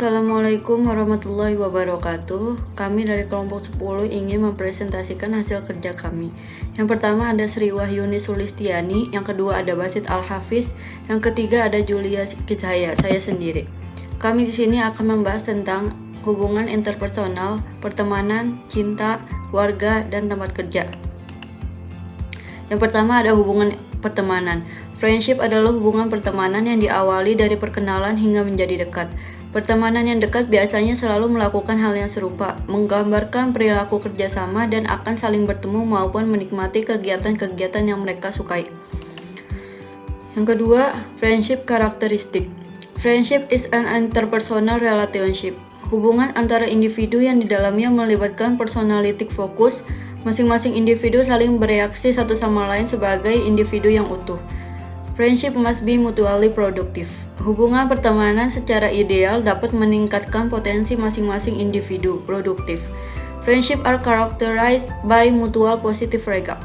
Assalamualaikum warahmatullahi wabarakatuh. Kami dari kelompok 10 ingin mempresentasikan hasil kerja kami. Yang pertama ada Sri Wahyuni Sulistiani, yang kedua ada Basit Al-Hafiz, yang ketiga ada Julia Kizhaya, saya sendiri. Kami di sini akan membahas tentang hubungan interpersonal, pertemanan, cinta, warga, dan tempat kerja. Yang pertama ada hubungan pertemanan. Friendship adalah hubungan pertemanan yang diawali dari perkenalan hingga menjadi dekat. Pertemanan yang dekat biasanya selalu melakukan hal yang serupa, menggambarkan perilaku kerjasama dan akan saling bertemu maupun menikmati kegiatan-kegiatan yang mereka sukai. Yang kedua, friendship karakteristik. Friendship is an interpersonal relationship. Hubungan antara individu yang di dalamnya melibatkan personalitik fokus. Masing-masing individu saling bereaksi satu sama lain sebagai individu yang utuh. Friendship must be mutually productive. Hubungan pertemanan secara ideal dapat meningkatkan potensi masing-masing individu produktif. Friendship are characterized by mutual positive regard.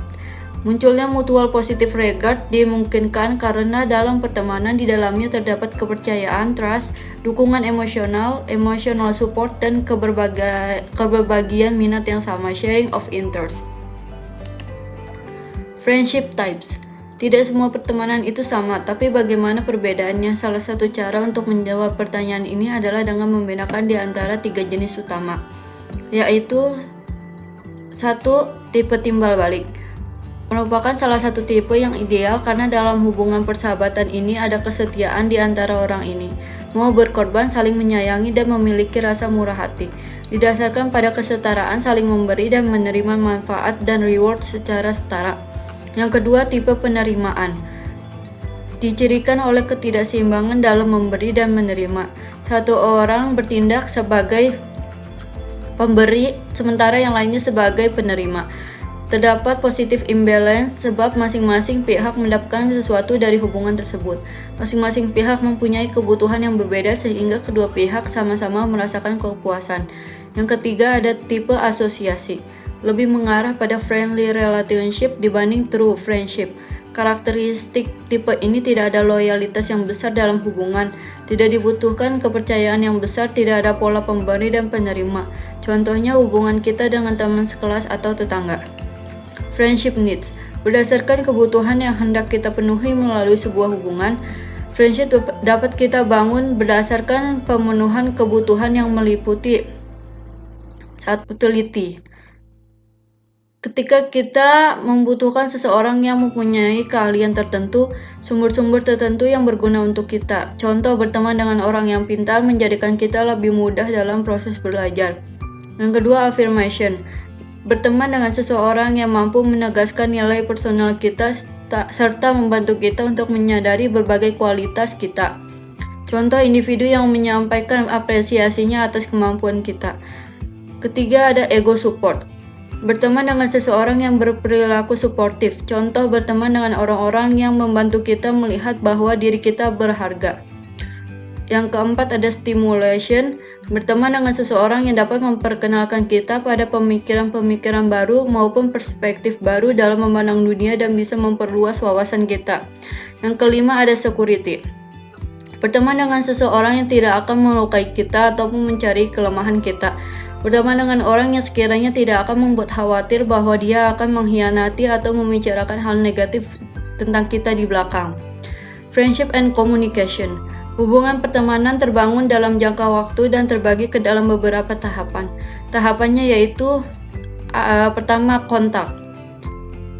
Munculnya mutual positive regard dimungkinkan karena dalam pertemanan di dalamnya terdapat kepercayaan, trust, dukungan emosional, emotional support, dan keberbagian minat yang sama, sharing of interest. Friendship types. Tidak semua pertemanan itu sama, tapi bagaimana perbedaannya? Salah satu cara untuk menjawab pertanyaan ini adalah dengan membedakan di antara 3 jenis utama, yaitu 1. Tipe timbal balik. Merupakan salah satu tipe yang ideal karena dalam hubungan persahabatan ini ada kesetiaan di antara orang ini, mau berkorban, saling menyayangi, dan memiliki rasa murah hati, didasarkan pada kesetaraan, saling memberi dan menerima manfaat dan reward secara setara. Yang kedua, tipe penerimaan. Dicirikan oleh ketidakseimbangan dalam memberi dan menerima. Satu orang bertindak sebagai pemberi, sementara yang lainnya sebagai penerima. Terdapat positive imbalance sebab masing-masing pihak mendapatkan sesuatu dari hubungan tersebut. Masing-masing pihak mempunyai kebutuhan yang berbeda sehingga kedua pihak sama-sama merasakan kepuasan. Yang ketiga ada tipe asosiasi. Lebih mengarah pada friendly relationship dibanding true friendship. Karakteristik tipe ini tidak ada loyalitas yang besar dalam hubungan, tidak dibutuhkan kepercayaan yang besar, tidak ada pola pemberi dan penerima. Contohnya hubungan kita dengan teman sekelas atau tetangga. Friendship needs. Berdasarkan kebutuhan yang hendak kita penuhi melalui sebuah hubungan, friendship dapat kita bangun berdasarkan pemenuhan kebutuhan yang meliputi 1. Utility. Ketika kita membutuhkan seseorang yang mempunyai keahlian tertentu, sumber-sumber tertentu yang berguna untuk kita. Contoh, berteman dengan orang yang pintar menjadikan kita lebih mudah dalam proses belajar. Yang kedua, affirmation. Berteman dengan seseorang yang mampu menegaskan nilai personal kita serta membantu kita untuk menyadari berbagai kualitas kita. Contoh, individu yang menyampaikan apresiasinya atas kemampuan kita. Ketiga, ada ego support. Berteman dengan seseorang yang berperilaku suportif. Contoh, berteman dengan orang-orang yang membantu kita melihat bahwa diri kita berharga. Yang keempat ada stimulation. Berteman dengan seseorang yang dapat memperkenalkan kita pada pemikiran-pemikiran baru maupun perspektif baru dalam memandang dunia dan bisa memperluas wawasan kita. Yang kelima ada security. Berteman dengan seseorang yang tidak akan melukai kita ataupun mencari kelemahan kita. Berteman dengan orang yang sekiranya tidak akan membuat khawatir bahwa dia akan mengkhianati atau membicarakan hal negatif tentang kita di belakang. Friendship and communication. Hubungan pertemanan terbangun dalam jangka waktu dan terbagi ke dalam beberapa tahapan. Tahapannya yaitu pertama, kontak.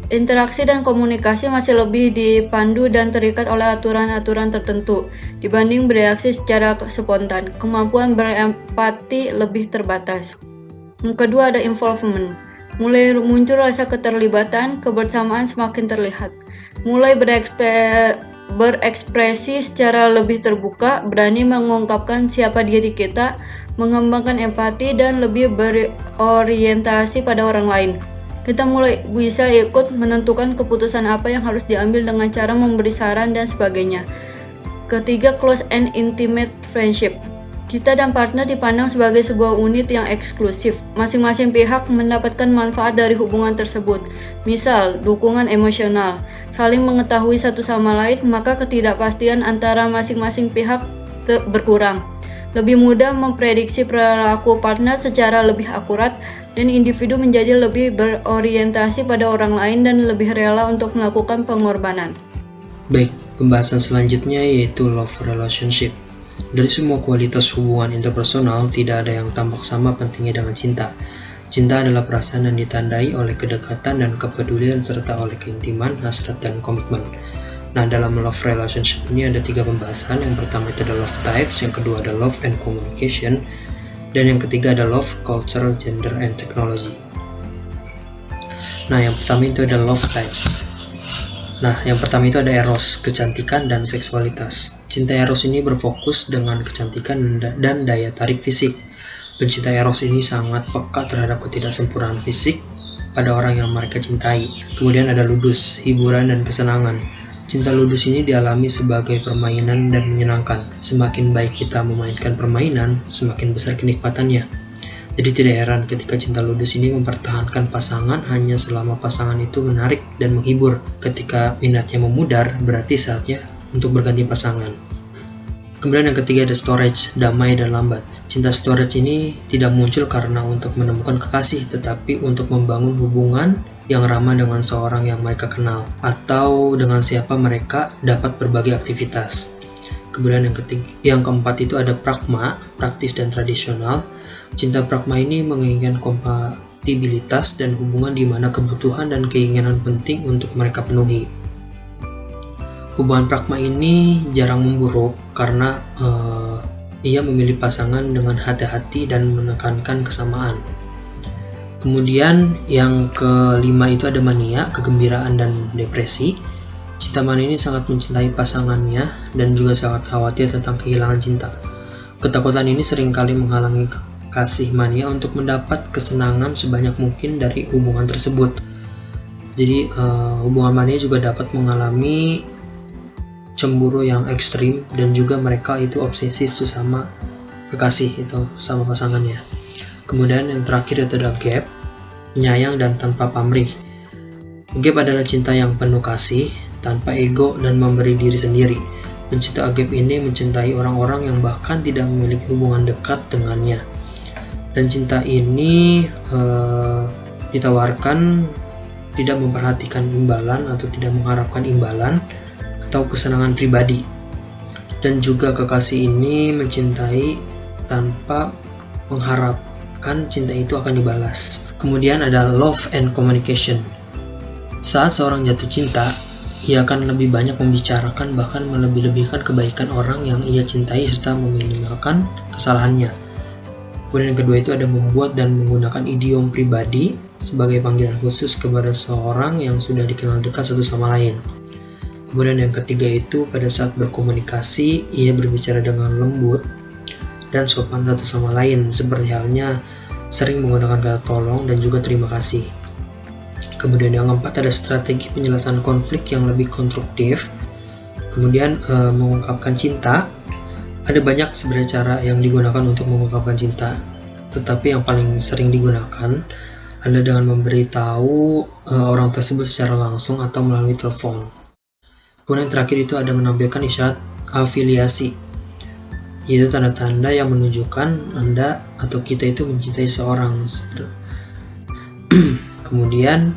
Interaksi dan komunikasi masih lebih dipandu dan terikat oleh aturan-aturan tertentu dibanding bereaksi secara spontan. Kemampuan berempati lebih terbatas. Yang kedua ada involvement. Mulai muncul rasa keterlibatan, kebersamaan semakin terlihat. Mulai berekspresi secara lebih terbuka, berani mengungkapkan siapa diri kita, mengembangkan empati dan lebih berorientasi pada orang lain. Kita mulai bisa ikut menentukan keputusan apa yang harus diambil dengan cara memberi saran dan sebagainya. Ketiga, close and intimate friendship. Kita dan partner dipandang sebagai sebuah unit yang eksklusif. Masing-masing pihak mendapatkan manfaat dari hubungan tersebut. Misal, dukungan emosional, saling mengetahui satu sama lain, maka ketidakpastian antara masing-masing pihak berkurang. Lebih mudah memprediksi perilaku partner secara lebih akurat, dan individu menjadi lebih berorientasi pada orang lain dan lebih rela untuk melakukan pengorbanan. Baik, pembahasan selanjutnya yaitu love relationship. Dari semua kualitas hubungan interpersonal, tidak ada yang tampak sama pentingnya dengan cinta. Cinta adalah perasaan yang ditandai oleh kedekatan dan kepedulian serta oleh keintiman, hasrat, dan komitmen. Nah, dalam love relationship ini ada 3 pembahasan. Yang pertama itu ada love types, yang kedua ada love and communication, dan yang ketiga ada love, culture, gender, and technology. Nah, yang pertama itu ada love types. Nah, yang pertama itu ada eros, kecantikan dan seksualitas. Cinta eros ini berfokus dengan kecantikan dan daya tarik fisik. Pencinta eros ini sangat peka terhadap ketidaksempurnaan fisik pada orang yang mereka cintai. Kemudian ada ludus, hiburan dan kesenangan. Cinta ludus ini dialami sebagai permainan dan menyenangkan. Semakin baik kita memainkan permainan, semakin besar kenikmatannya. Jadi tidak heran ketika cinta ludus ini mempertahankan pasangan hanya selama pasangan itu menarik dan menghibur. Ketika minatnya memudar, berarti saatnya untuk berganti pasangan. Kemudian yang ketiga ada storage, damai dan lambat. Cinta storage ini tidak muncul karena untuk menemukan kekasih, tetapi untuk membangun hubungan yang ramah dengan seorang yang mereka kenal, atau dengan siapa mereka dapat berbagai aktivitas. Kemudian yang keempat itu ada pragma, praktis dan tradisional. Cinta pragma ini menginginkan kompatibilitas dan hubungan di mana kebutuhan dan keinginan penting untuk mereka penuhi. Hubungan pragma ini jarang memburuk karena ia memilih pasangan dengan hati-hati dan menekankan kesamaan. Kemudian yang kelima itu ada mania, kegembiraan dan depresi. Cinta mania ini sangat mencintai pasangannya dan juga sangat khawatir tentang kehilangan cinta. Ketakutan ini seringkali menghalangi kasih mania untuk mendapat kesenangan sebanyak mungkin dari hubungan tersebut. Jadi hubungan mania juga dapat mengalami cemburu yang ekstrim dan juga mereka itu obsesif sesama kekasih itu sama pasangannya. Kemudian yang terakhir itu ada gap, penyayang dan tanpa pamrih. Gap adalah cinta yang penuh kasih, tanpa ego dan memberi diri sendiri. Pencinta gap ini mencintai orang-orang yang bahkan tidak memiliki hubungan dekat dengannya. Dan cinta ini ditawarkan tidak memperhatikan imbalan atau tidak mengharapkan imbalan atau kesenangan pribadi. Dan juga kekasih ini mencintai tanpa mengharapkan cinta itu akan dibalas. Kemudian ada love and communication. Saat seorang jatuh cinta, ia akan lebih banyak membicarakan bahkan melebih-lebihkan kebaikan orang yang ia cintai serta meminimalkan kesalahannya. Kemudian yang kedua itu ada membuat dan menggunakan idiom pribadi sebagai panggilan khusus kepada seorang yang sudah dikenal dekat satu sama lain. Kemudian yang ketiga itu pada saat berkomunikasi, ia berbicara dengan lembut dan sopan satu sama lain, seperti halnya sering menggunakan kata tolong dan juga terima kasih. Kemudian yang keempat ada strategi penyelesaian konflik yang lebih konstruktif. Kemudian mengungkapkan cinta. Ada banyak sebenarnya cara yang digunakan untuk mengungkapkan cinta, tetapi yang paling sering digunakan adalah dengan memberitahu orang tersebut secara langsung atau melalui telepon. Kemudian yang terakhir itu ada menampilkan isyarat afiliasi, yaitu tanda-tanda yang menunjukkan Anda atau kita itu mencintai seorang. Kemudian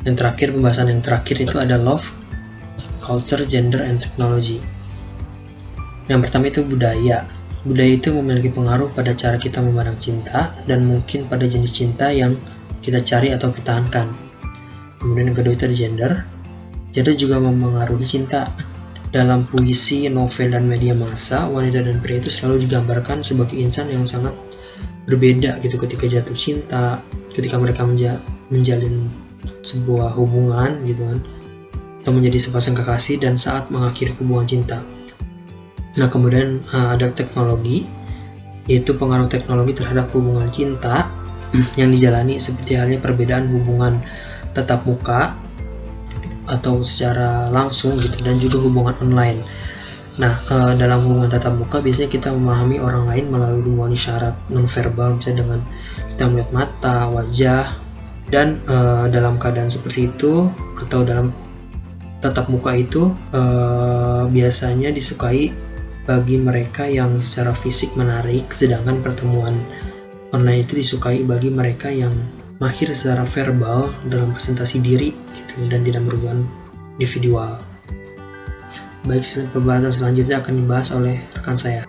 yang terakhir, pembahasan yang terakhir itu ada love, culture, gender, and technology. Yang pertama itu budaya. Budaya itu memiliki pengaruh pada cara kita memandang cinta dan mungkin pada jenis cinta yang kita cari atau pertahankan. Kemudian yang kedua itu ada gender. Gender juga mempengaruhi cinta. Dalam puisi, novel, dan media massa, wanita dan pria itu selalu digambarkan sebagai insan yang sangat berbeda gitu ketika jatuh cinta, ketika mereka menjalin sebuah hubungan gitu kan, atau menjadi sepasang kekasih dan saat mengakhiri hubungan cinta. Nah, kemudian ada teknologi, yaitu pengaruh teknologi terhadap hubungan cinta. yang dijalani, seperti halnya perbedaan hubungan tatap muka atau secara langsung gitu, dan juga hubungan online. Nah, dalam hubungan tatap muka biasanya kita memahami orang lain melalui hubungan isyarat nonverbal, misalnya dengan kita melihat mata, wajah, dan dalam keadaan seperti itu atau dalam tatap muka itu biasanya disukai bagi mereka yang secara fisik menarik, sedangkan pertemuan online itu disukai bagi mereka yang mahir secara verbal dalam presentasi diri gitu, dan tidak merugikan individual. Baik, pembahasan selanjutnya akan dibahas oleh rekan saya.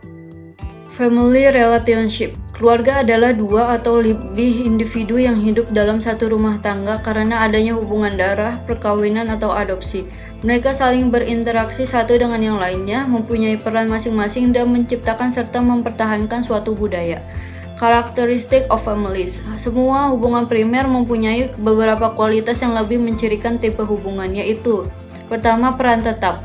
Family relationship. Keluarga adalah dua atau lebih individu yang hidup dalam satu rumah tangga karena adanya hubungan darah, perkawinan, atau adopsi. Mereka saling berinteraksi satu dengan yang lainnya, mempunyai peran masing-masing dan menciptakan serta mempertahankan suatu budaya. Karakteristik of families. Semua hubungan primer mempunyai beberapa kualitas yang lebih mencirikan tipe hubungan, yaitu: pertama, peran tetap.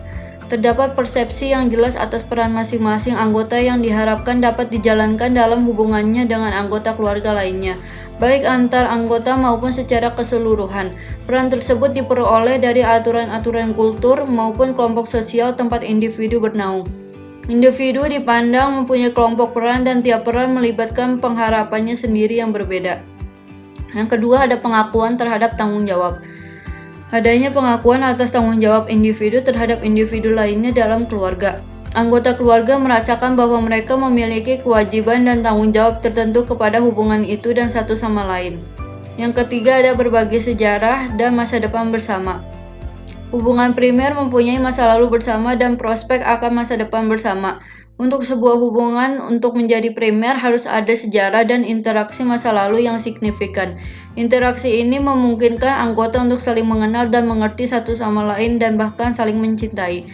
Terdapat persepsi yang jelas atas peran masing-masing anggota yang diharapkan dapat dijalankan dalam hubungannya dengan anggota keluarga lainnya, baik antar anggota maupun secara keseluruhan. Peran tersebut diperoleh dari aturan-aturan kultur maupun kelompok sosial tempat individu bernaung. Individu dipandang mempunyai kelompok peran dan tiap peran melibatkan pengharapannya sendiri yang berbeda. Yang kedua, ada pengakuan terhadap tanggung jawab. Adanya pengakuan atas tanggung jawab individu terhadap individu lainnya dalam keluarga. Anggota keluarga merasakan bahwa mereka memiliki kewajiban dan tanggung jawab tertentu kepada hubungan itu dan satu sama lain. Yang ketiga, ada berbagi sejarah dan masa depan bersama. Hubungan primer mempunyai masa lalu bersama dan prospek akan masa depan bersama. Untuk sebuah hubungan untuk menjadi primer harus ada sejarah dan interaksi masa lalu yang signifikan. Interaksi ini memungkinkan anggota untuk saling mengenal dan mengerti satu sama lain dan bahkan saling mencintai.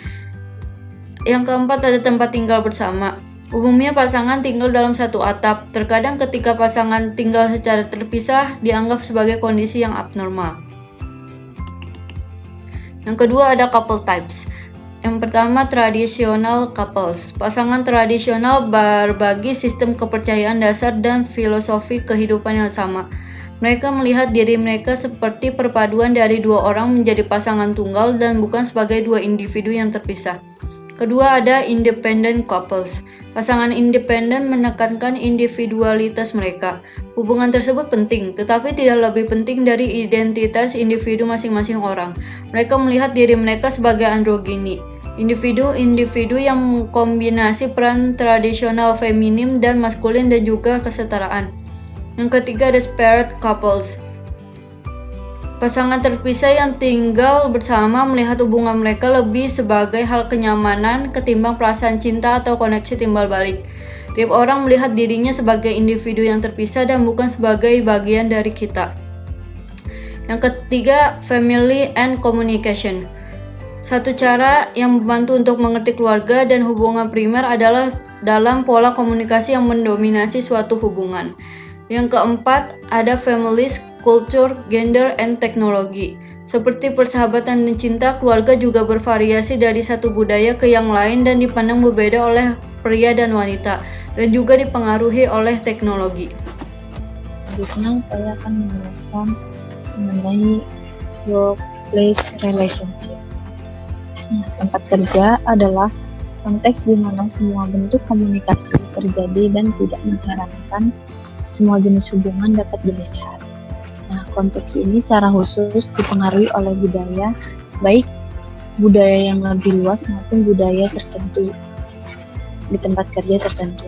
Yang keempat, ada tempat tinggal bersama. Umumnya pasangan tinggal dalam satu atap. Terkadang ketika pasangan tinggal secara terpisah dianggap sebagai kondisi yang abnormal. Yang kedua, ada couple types. Yang pertama, traditional couples. Pasangan tradisional berbagi sistem kepercayaan dasar dan filosofi kehidupan yang sama. Mereka melihat diri mereka seperti perpaduan dari dua orang menjadi pasangan tunggal dan bukan sebagai dua individu yang terpisah. Kedua, ada independent couples. Pasangan independen menekankan individualitas mereka. Hubungan tersebut penting, tetapi tidak lebih penting dari identitas individu masing-masing orang. Mereka melihat diri mereka sebagai androgini. Individu-individu yang mengkombinasi peran tradisional feminim dan maskulin dan juga kesetaraan. Yang ketiga, ada separate couples. Pasangan terpisah yang tinggal bersama melihat hubungan mereka lebih sebagai hal kenyamanan ketimbang perasaan cinta atau koneksi timbal balik. Tiap orang melihat dirinya sebagai individu yang terpisah dan bukan sebagai bagian dari kita. Yang ketiga, family and communication. Satu cara yang membantu untuk mengerti keluarga dan hubungan primer adalah dalam pola komunikasi yang mendominasi suatu hubungan. Yang keempat, ada families, culture, gender, and teknologi. Seperti persahabatan dan cinta, keluarga juga bervariasi dari satu budaya ke yang lain dan dipandang berbeda oleh pria dan wanita, dan juga dipengaruhi oleh teknologi. Selanjutnya saya akan menjelaskan mengenai workplace relationship. Tempat kerja adalah konteks di mana semua bentuk komunikasi terjadi dan tidak mengharapkan semua jenis hubungan dapat dilihat. Konteks ini secara khusus dipengaruhi oleh budaya, baik budaya yang lebih luas maupun budaya tertentu di tempat kerja tertentu.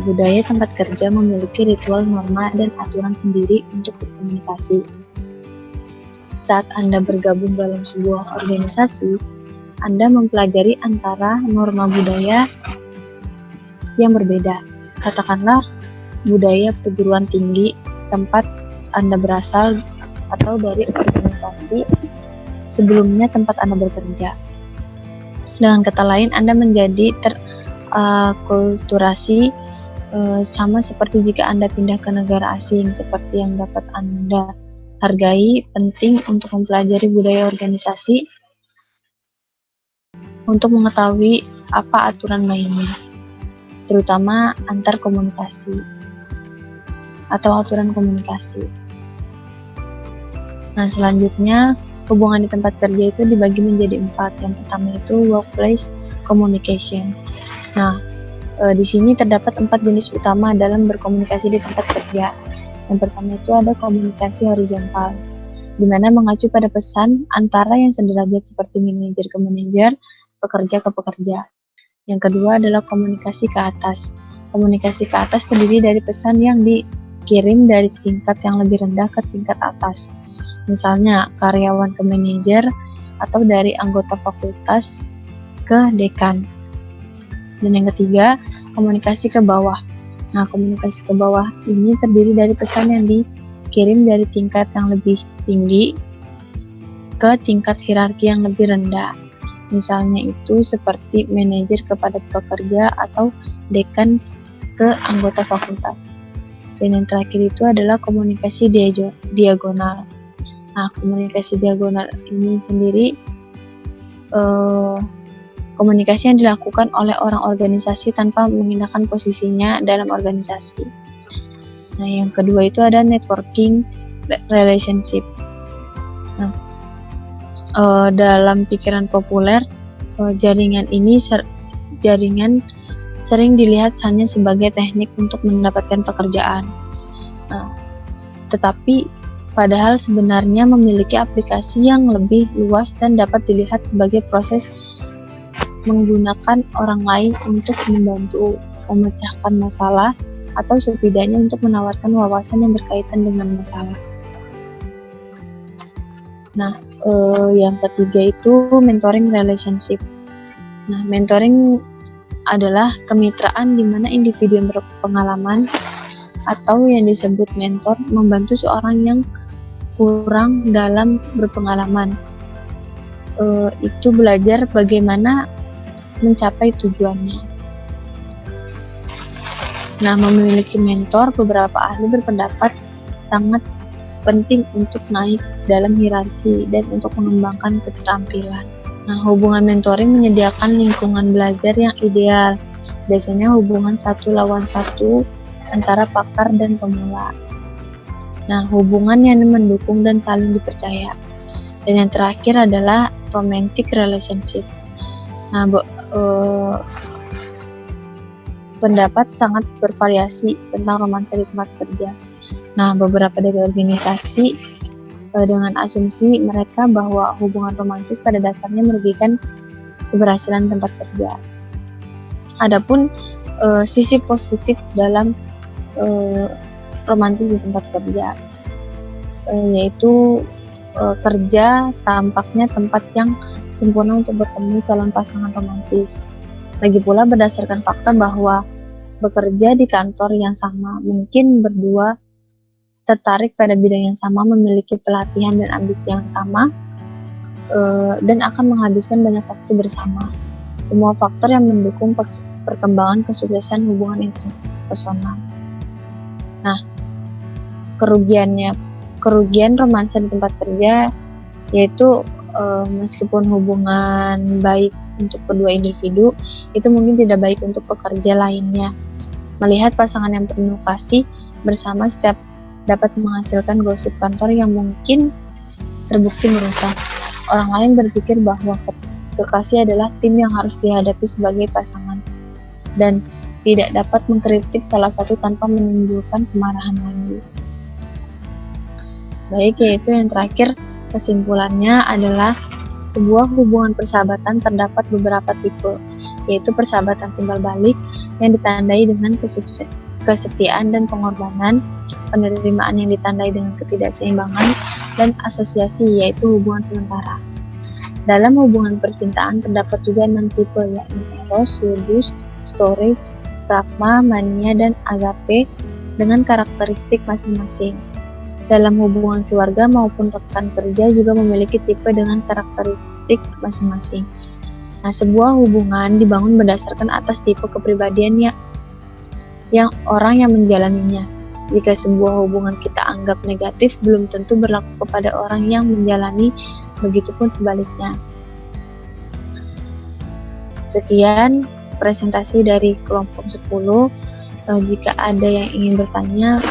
Budaya tempat kerja memiliki ritual, norma, dan aturan sendiri untuk berkomunikasi. Saat Anda bergabung dalam sebuah organisasi, Anda mempelajari antara norma budaya yang berbeda. Katakanlah budaya perguruan tinggi tempat Anda berasal atau dari organisasi sebelumnya tempat Anda bekerja. Dengan kata lain, Anda menjadi terkulturasi sama seperti jika Anda pindah ke negara asing. Seperti yang dapat Anda hargai, penting untuk mempelajari budaya organisasi untuk mengetahui apa aturan lainnya, terutama antar komunikasi. atau aturan komunikasi. Nah, selanjutnya hubungan di tempat kerja itu dibagi menjadi 4. Yang pertama itu workplace communication. Nah, di sini terdapat 4 jenis utama dalam berkomunikasi di tempat kerja. Yang pertama itu ada komunikasi horizontal, di mana mengacu pada pesan antara yang sederajat seperti manajer ke manajer, pekerja ke pekerja. Yang kedua adalah komunikasi ke atas. Komunikasi ke atas terdiri dari pesan yang dikirim dari tingkat yang lebih rendah ke tingkat atas. Misalnya karyawan ke manajer atau dari anggota fakultas ke dekan. Dan yang ketiga, komunikasi ke bawah. Nah, komunikasi ke bawah ini terdiri dari pesan yang dikirim dari tingkat yang lebih tinggi ke tingkat hierarki yang lebih rendah. Misalnya itu seperti manajer kepada pekerja atau dekan ke anggota fakultas. Dan yang terakhir itu adalah komunikasi diagonal. Nah, komunikasi diagonal ini sendiri komunikasi yang dilakukan oleh orang organisasi tanpa menggunakan posisinya dalam organisasi. Nah, yang kedua itu ada networking relationship. Nah, dalam pikiran populer, jaringan sering dilihat hanya sebagai teknik untuk mendapatkan pekerjaan. Nah, tetapi padahal sebenarnya memiliki aplikasi yang lebih luas dan dapat dilihat sebagai proses menggunakan orang lain untuk membantu memecahkan masalah atau setidaknya untuk menawarkan wawasan yang berkaitan dengan masalah. Nah, yang ketiga itu mentoring relationship. Nah, mentoring adalah kemitraan di mana individu yang berpengalaman atau yang disebut mentor membantu seorang yang kurang dalam berpengalaman. Itu belajar bagaimana mencapai tujuannya. Nah, memiliki mentor, beberapa ahli berpendapat sangat penting untuk naik dalam hierarki dan untuk mengembangkan keterampilan. Nah, hubungan mentoring menyediakan lingkungan belajar yang ideal. Biasanya hubungan 1 lawan 1 antara pakar dan pemula. Nah, hubungan yang mendukung dan saling dipercaya. Dan yang terakhir adalah romantic relationship. Nah, pendapat sangat bervariasi tentang romansa di tempat kerja. Nah, beberapa dari organisasi dengan asumsi mereka bahwa hubungan romantis pada dasarnya merugikan keberhasilan tempat kerja. Adapun sisi positif dalam romantis di tempat kerja, yaitu kerja tampaknya tempat yang sempurna untuk bertemu calon pasangan romantis. Lagi pula berdasarkan fakta bahwa bekerja di kantor yang sama, mungkin berdua tertarik pada bidang yang sama, memiliki pelatihan dan ambisi yang sama, dan akan menghabiskan banyak waktu bersama. Semua faktor yang mendukung perkembangan kesuksesan hubungan interpersonal. Nah, kerugian romansa di tempat kerja yaitu meskipun hubungan baik untuk kedua individu, itu mungkin tidak baik untuk pekerja lainnya. Melihat pasangan yang penuh kasih bersama setiap dapat menghasilkan gosip kantor yang mungkin terbukti merusak. Orang lain berpikir bahwa kekasih adalah tim yang harus dihadapi sebagai pasangan dan tidak dapat mengkritik salah satu tanpa menimbulkan kemarahan lagi. Baik, yaitu yang terakhir, kesimpulannya adalah sebuah hubungan persahabatan terdapat beberapa tipe, yaitu persahabatan timbal balik yang ditandai dengan kesetiaan dan pengorbanan, penerimaan yang ditandai dengan ketidakseimbangan, dan asosiasi, yaitu hubungan sementara. Dalam hubungan percintaan terdapat juga 6 tipe, yakni eros, ludus, storge, pragma, mania, dan agape dengan karakteristik masing-masing. Dalam hubungan keluarga maupun rekan kerja juga memiliki tipe dengan karakteristik masing-masing. Nah, sebuah hubungan dibangun berdasarkan atas tipe kepribadian yang orang yang menjalaninya. Jika sebuah hubungan kita anggap negatif, belum tentu berlaku kepada orang yang menjalani, begitupun sebaliknya. Sekian presentasi dari kelompok 10. Jika ada yang ingin bertanya,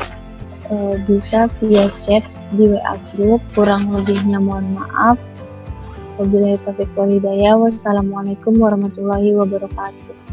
bisa via chat di WA group. Kurang lebihnya mohon maaf. Wabillahi taufiq wal hidayah. Wassalamualaikum warahmatullahi wabarakatuh.